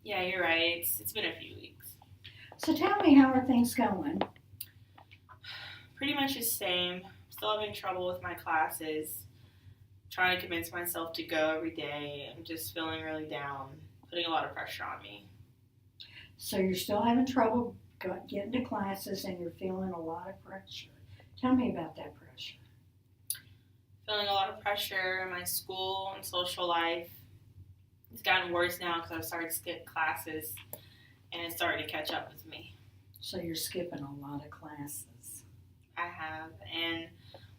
Yeah, you're right. It's been a few weeks. So tell me, how are things going? Pretty much the same. Still having trouble with my classes. Trying to convince myself to go every day. I'm just feeling really down. Putting a lot of pressure on me. So you're still having trouble getting to classes and you're feeling a lot of pressure. Tell me about that pressure. Feeling a lot of pressure in my school and social life. It's gotten worse now because I've started to skip classes and it's starting to catch up with me. So you're skipping a lot of classes. I have. And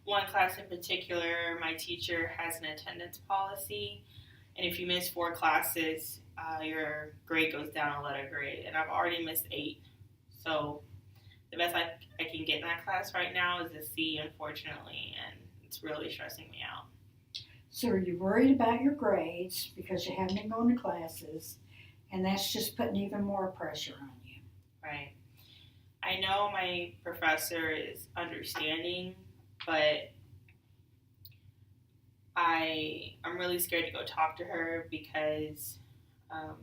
one class in particular, my teacher has an attendance policy. And if you miss four classes, your grade goes down a letter grade. And I've already missed eight. So the best I can get in that class right now is a C, unfortunately. And it's really stressing me out. So are you worried about your grades because you haven't been going to classes, and that's just putting even more pressure on you? Right. I know my professor is understanding, but I'm really scared to go talk to her because um,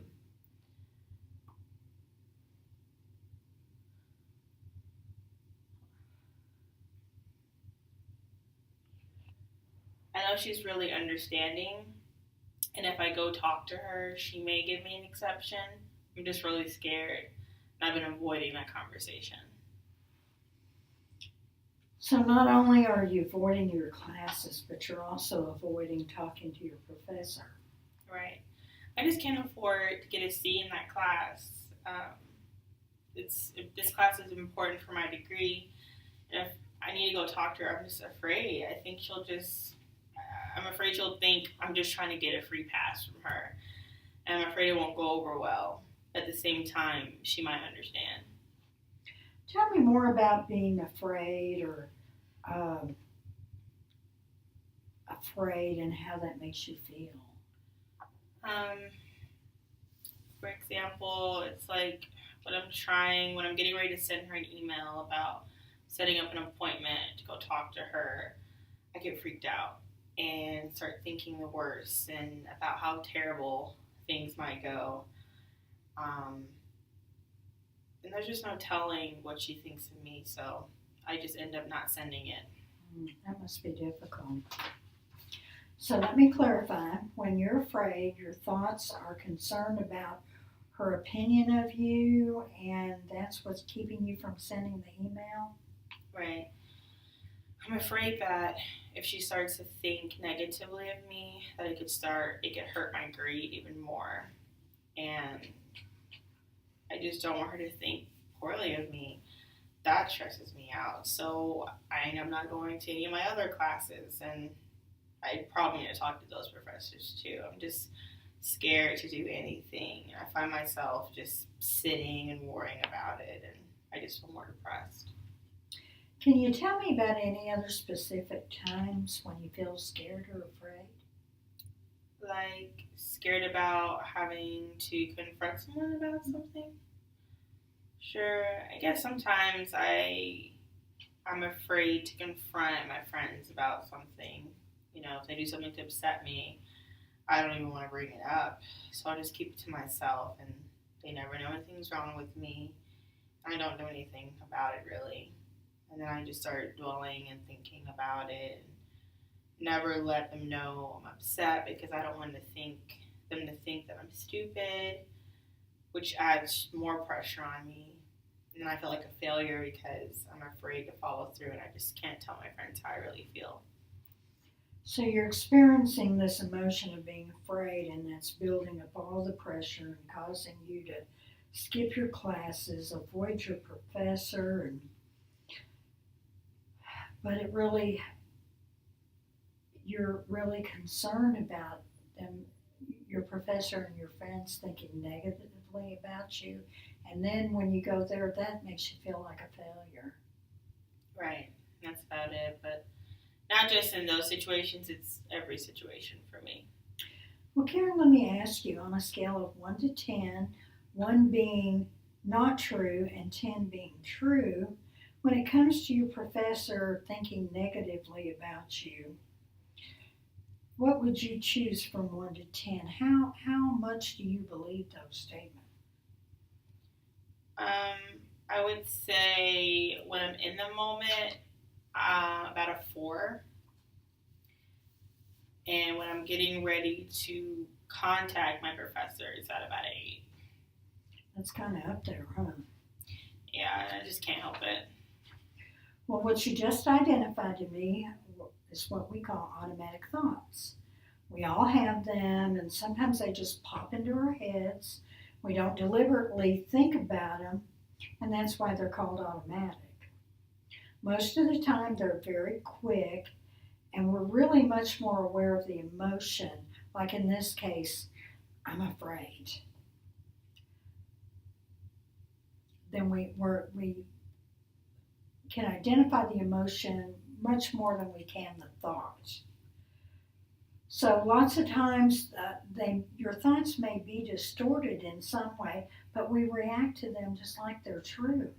I know she's really understanding, and if I go talk to her, she may give me an exception. I'm just really scared, and I've been avoiding that conversation. So not only are you avoiding your classes, but you're also avoiding talking to your professor. Right. I just can't afford to get a C in that class. Um, this class is important for my degree, and if I need to go talk to her, I'm just afraid. I think she'll just. I'm afraid she'll think I'm just trying to get a free pass from her, and I'm afraid it won't go over well. At the same time, she might understand. Tell me more about being afraid or um, afraid and how that makes you feel. Um, for example, it's like when I'm getting ready to send her an email about setting up an appointment to go talk to her, I get freaked out and start thinking the worst and about how terrible things might go. Um, and there's just no telling what she thinks of me, so I just end up not sending it. That must be difficult. So let me clarify. When you're afraid, your thoughts are concerned about her opinion of you, and that's what's keeping you from sending the email. Right. I'm afraid that if she starts to think negatively of me, that it could hurt my grade even more. And I just don't want her to think poorly of me. That stresses me out. So I end up not going to any of my other classes, and I probably need to talk to those professors too. I'm just scared to do anything. I find myself just sitting and worrying about it, and I just feel more depressed. Can you tell me about any other specific times when you feel scared or afraid? Like scared about having to confront someone about something. Sure, I guess sometimes I'm afraid to confront my friends about something. You know, if they do something to upset me, I don't even want to bring it up. So I'll just keep it to myself, and they never know anything's wrong with me. I don't do anything about it really. And then I just start dwelling and thinking about it, and never let them know I'm upset because I don't want them to think that I'm stupid, which adds more pressure on me. And then I feel like a failure because I'm afraid to follow through and I just can't tell my friends how I really feel. So you're experiencing this emotion of being afraid, and that's building up all the pressure and causing you to skip your classes, avoid your professor, and but it really you're really concerned about them, your professor and your friends thinking negatively about you, and then when you go there, that makes you feel like a failure. Right. That's about it. But not just in those situations, it's every situation for me. Well, Karen, let me ask you, on a scale of 1 to 10, 1 being not true and 10 being true, when it comes to your professor thinking negatively about you, what would you choose from 1 to 10? How much do you believe those statements? I would say when I'm in the moment, about a 4. And when I'm getting ready to contact my professor, it's at about 8. That's kind of up there, huh? Yeah, I just can't help it. Well, what you just identified to me is what we call automatic thoughts. We all have them, and sometimes they just pop into our heads. We don't deliberately think about them, and that's why they're called automatic. Most of the time, they're very quick, and we're really much more aware of the emotion. Like in this case, I'm afraid. Then we can identify the emotion much more than we can the thought. So lots of times, your thoughts may be distorted in some way, but we react to them just like they're true.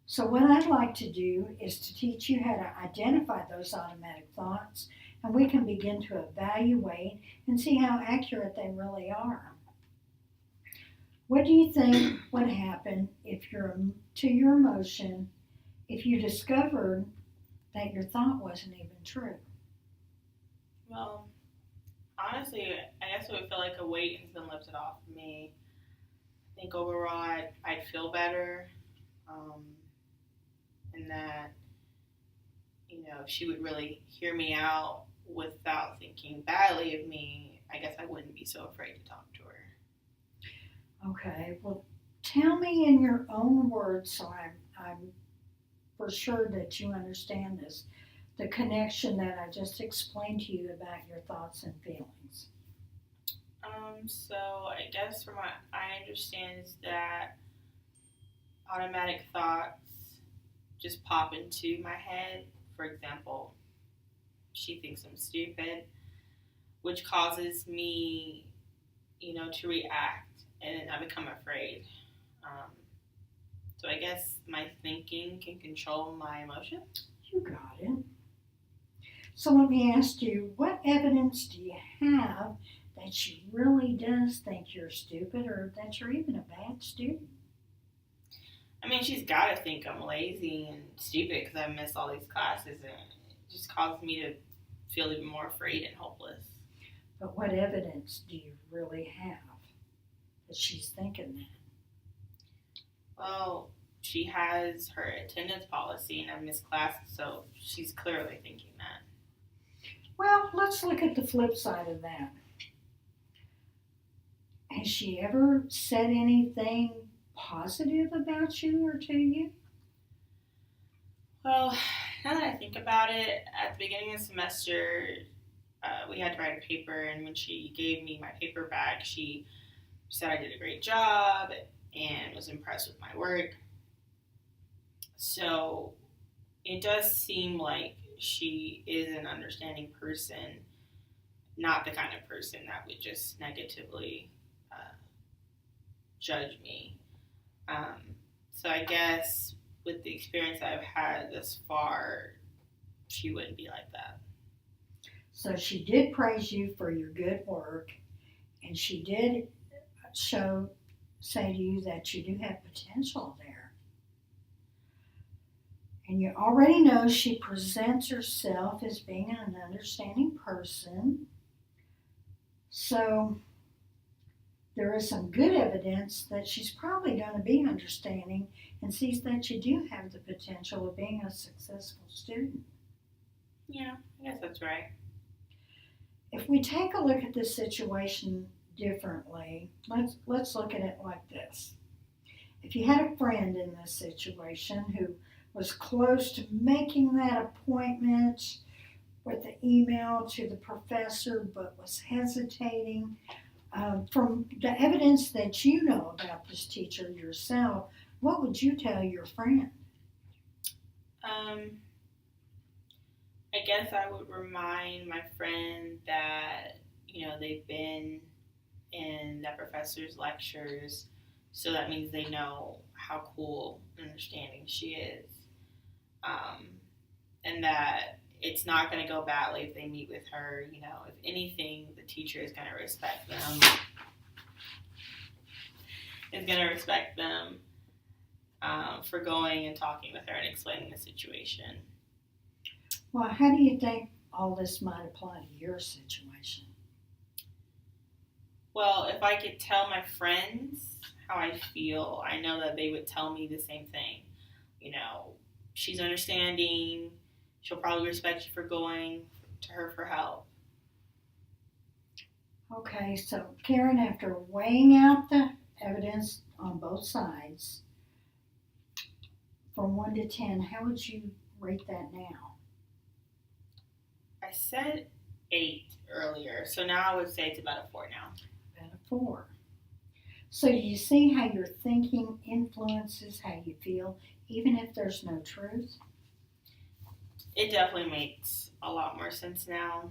So what I'd like to do is to teach you how to identify those automatic thoughts, and we can begin to evaluate and see how accurate they really are. What do you think would happen to your emotion if you discovered that your thought wasn't even true? Well, honestly, I guess it would feel like a weight has been lifted off of me. I think overall I'd feel better. And that, if she would really hear me out without thinking badly of me, I guess I wouldn't be so afraid to talk to her. Okay, well, tell me in your own words so I'm for sure that you understand this, the connection that I just explained to you about your thoughts and feelings. So I guess from what I understand is that automatic thoughts just pop into my head. For example, she thinks I'm stupid, which causes me, to react, and I become afraid. So I guess my thinking can control my emotions. You got it. So let me ask you, what evidence do you have that she really does think you're stupid or that you're even a bad student? I mean, she's got to think I'm lazy and stupid because I miss all these classes, and it just causes me to feel even more afraid and hopeless. But what evidence do you really have that she's thinking that? Well, she has her attendance policy and I miss classes, so she's clearly thinking that. Well, let's look at the flip side of that. Has she ever said anything positive about you or to you? Well, now that I think about it, at the beginning of the semester, we had to write a paper, and when she gave me my paper back, she said I did a great job and was impressed with my work. So it does seem like she is an understanding person, not the kind of person that would just negatively judge me. So I guess with the experience I've had thus far, she wouldn't be like that. So she did praise you for your good work, and she did say to you that you do have potential there. And you already know she presents herself as being an understanding person. So there is some good evidence that she's probably going to be understanding and sees that you do have the potential of being a successful student. Yeah, I guess that's right. If we take a look at this situation differently, let's look at it like this. If you had a friend in this situation who was close to making that appointment with the email to the professor but was hesitating, from the evidence that you know about this teacher yourself, what would you tell your friend? I guess I would remind my friend that, they've been in that professor's lectures, so that means they know how cool and understanding she is. And that it's not going to go badly if they meet with her. If anything, the teacher is going to respect them. is going to respect them for going and talking with her and explaining the situation. Well, how do you think all this might apply to your situation? Well, if I could tell my friends how I feel, I know that they would tell me the same thing. You know, she's understanding. She'll probably respect you for going to her for help. Okay, so Karen, after weighing out the evidence on both sides, from 1 to 10, how would you rate that now? I said 8 earlier, so now I would say it's about a 4 now. About a 4. So do you see how your thinking influences how you feel, even if there's no truth? It definitely makes a lot more sense now.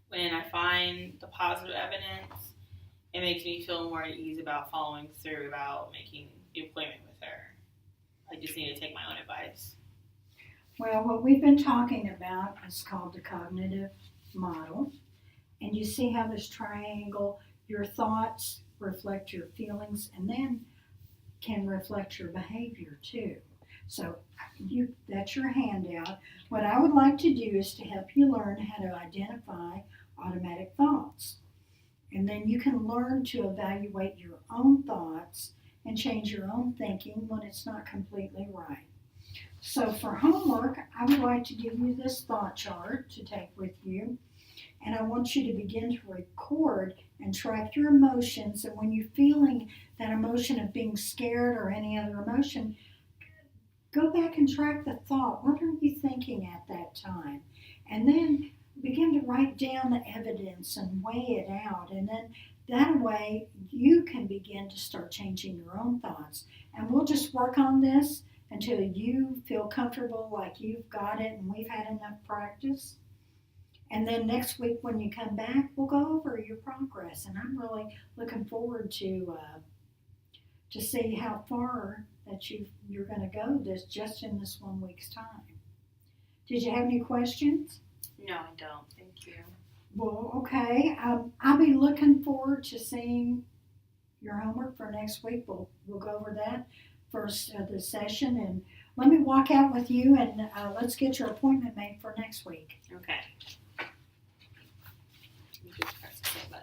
When I find the positive evidence, it makes me feel more at ease about following through about making the appointment with her. I just need to take my own advice. Well, what we've been talking about is called the cognitive model. And you see how this triangle, your thoughts reflect your feelings and then can reflect your behavior too. So that's your handout. What I would like to do is to help you learn how to identify automatic thoughts. And then you can learn to evaluate your own thoughts and change your own thinking when it's not completely right. So for homework, I would like to give you this thought chart to take with you. And I want you to begin to record and track your emotions. And when you're feeling that emotion of being scared or any other emotion, go back and track the thought. What are you thinking at that time? And then begin to write down the evidence and weigh it out. And then that way you can begin to start changing your own thoughts. And we'll just work on this until you feel comfortable like you've got it and we've had enough practice. And then next week when you come back, we'll go over your progress. And I'm really looking forward to see how far that you're going to go just in this 1 week's time. Did you have any questions? No, I don't. Thank you. Well, okay. I'll be looking forward to seeing your homework for next week. We'll go over that first the session. And let me walk out with you and let's get your appointment made for next week. Okay. You just press the button.